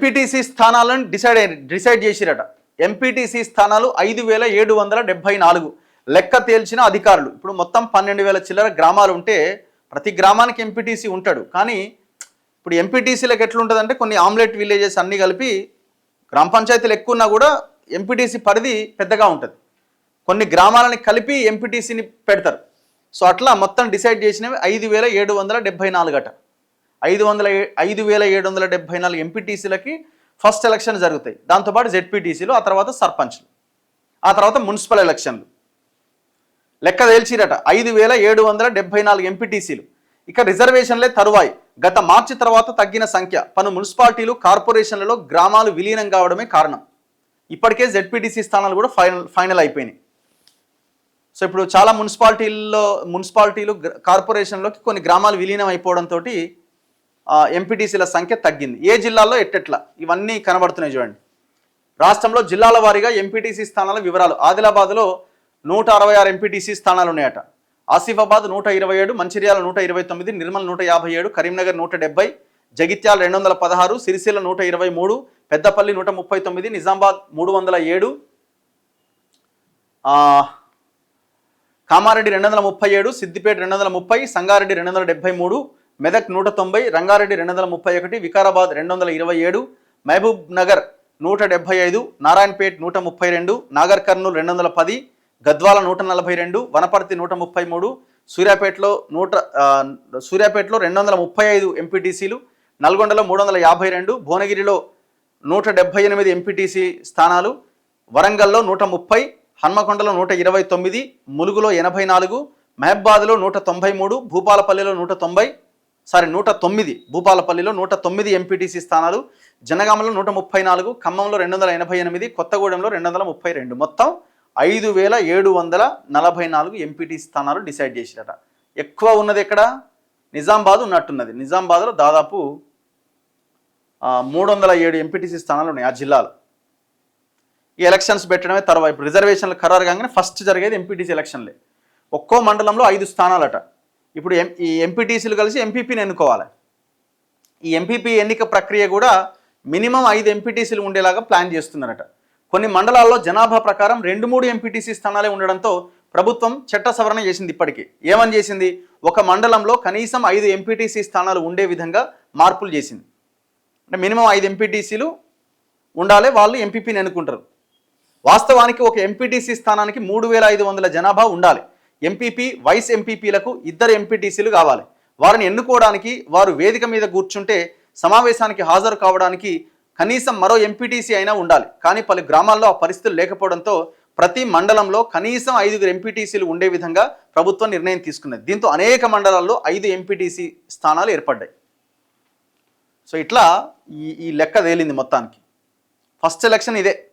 MPTC స్థానాలను decide చేసిరట. MPTC స్థానాలు 5774 లెక్క తేల్చిన అధికారులు. ఇప్పుడు మొత్తం 12,000 చిల్లర గ్రామాలు ఉంటే ప్రతి గ్రామానికి ఎంపీటీసీ ఉంటాడు. కానీ ఇప్పుడు ఎంపీటీసీలకు ఎట్లుంటుందంటే కొన్ని ఆమ్లెట్ విలేజెస్ అన్నీ కలిపి గ్రామ పంచాయతీలు ఎక్కువ ఉన్నా కూడా ఎంపీటీసీ పరిధి పెద్దగా ఉంటుంది. కొన్ని గ్రామాలని కలిపి ఎంపీటీసీని పెడతారు. సో అట్లా మొత్తం డిసైడ్ చేసినవి 5774 అట. 5774 ఎంపీటీసీలకి ఫస్ట్ ఎలక్షన్ జరుగుతాయి. దాంతోపాటు జెడ్పీటీసీలు, ఆ తర్వాత సర్పంచ్లు, ఆ తర్వాత మున్సిపల్ ఎలక్షన్లు. లెక్క తేల్చిరట 5774 ఎంపీటీసీలు. ఇక రిజర్వేషన్లే తరువాయి. గత మార్చి తర్వాత తగ్గిన సంఖ్య. పలు మున్సిపాలిటీలు, కార్పొరేషన్లలో గ్రామాలు విలీనం కావడమే కారణం. ఇప్పటికే జెడ్పీటీసీ స్థానాలు కూడా ఫైనల్ అయిపోయినాయి. సో ఇప్పుడు చాలా మున్సిపాలిటీలు కార్పొరేషన్లోకి కొన్ని గ్రామాలు విలీనం అయిపోవడంతో ఎంపీటీసీల సంఖ్య తగ్గింది. ఏ జిల్లాల్లో ఎట్టెట్లా ఇవన్నీ కనబడుతున్నాయి చూడండి. రాష్ట్రంలో జిల్లాల వారీగా ఎంపీటీసీ స్థానాల వివరాలు. ఆదిలాబాద్లో 166 ఎంపీటీసీ స్థానాలు ఉన్నాయట. ఆసిఫాబాద్ 127, మంచిర్యాల 129, నిర్మల్ 157, కరీంనగర్ 170, జగిత్యాల 216, సిరిసిల్ల 123, పెద్దపల్లి 139, నిజామాబాద్ 307, కామారెడ్డి 237, సిద్దిపేట 230, సంగారెడ్డి 273, మెదక్ 190, రంగారెడ్డి 231, వికారాబాద్ 227, మహబూబ్ నగర్ 175, నారాయణపేట్ 132, నాగర్ కర్నూలు 210, గద్వాల 142, వనపర్తి 133, సూర్యాపేటలో 235 ఎంపీటీసీలు, నల్గొండలో 352, భువనగిరిలో 178 ఎంపీటీసీ స్థానాలు, వరంగల్లో 130, హన్మకొండలో 129, ములుగులో 84, మహబాద్లో 193, భూపాలపల్లిలో 109, భూపాలపల్లిలో 109 ఎంపీటీసీ స్థానాలు, జనగామలో 134, ఖమ్మంలో 288, కొత్తగూడెంలో 232, మొత్తం 5744 ఎంపీటీసీ స్థానాలు డిసైడ్ చేసిరట. ఎక్కువ ఉన్నది ఎక్కడ? నిజామాబాద్ ఉన్నట్టున్నది. నిజామాబాద్లో దాదాపు 307 ఎంపీటీసీ స్థానాలు ఉన్నాయి ఆ జిల్లాలో. ఈ ఎలక్షన్స్ పెట్టడమే తర్వాత. ఇప్పుడు రిజర్వేషన్లు ఖరారు కాగానే ఫస్ట్ జరిగేది ఎంపీటీసీ ఎలక్షన్లే. ఒక్కో మండలంలో 5 స్థానాలట. ఇప్పుడు ఈ ఎంపీటీసీలు కలిసి ఎంపీపీని ఎన్నుకోవాలి. ఈ ఎంపీపీ ఎన్నిక ప్రక్రియ కూడా మినిమం 5 ఎంపీటీసీలు ఉండేలాగా ప్లాన్ చేస్తున్నారట. కొన్ని మండలాల్లో జనాభా ప్రకారం 2-3 ఎంపీటీసీ స్థానాలే ఉండడంతో ప్రభుత్వం చట్ట సవరణ చేసింది. ఇప్పటికీ ఏమని చేసింది? ఒక మండలంలో కనీసం 5 ఎంపీటీసీ స్థానాలు ఉండే విధంగా మార్పులు చేసింది. అంటే మినిమం 5 ఎంపీటీసీలు ఉండాలి, వాళ్ళు ఎంపీపీని ఎన్నుకుంటారు. వాస్తవానికి ఒక ఎంపీటీసీ స్థానానికి 3500 జనాభా ఉండాలి. ఎంపీపీ, వైస్ ఎంపీపీలకు 2 ఎంపీటీసీలు కావాలి. వారిని ఎన్నుకోవడానికి వారు వేదిక మీద కూర్చుంటే సమావేశానికి హాజరు కావడానికి కనీసం మరో ఎంపీటీసీ అయినా ఉండాలి. కానీ పలు గ్రామాల్లో ఆ పరిస్థితులు లేకపోవడంతో ప్రతి మండలంలో కనీసం 5 ఎంపీటీసీలు ఉండే విధంగా ప్రభుత్వం నిర్ణయం తీసుకున్నది. దీంతో అనేక మండలాల్లో 5 ఎంపీటీసీ స్థానాలు ఏర్పడ్డాయి. సో ఇట్లా ఈ లెక్క తేలింది మొత్తానికి. ఫస్ట్ ఎలక్షన్ ఇదే.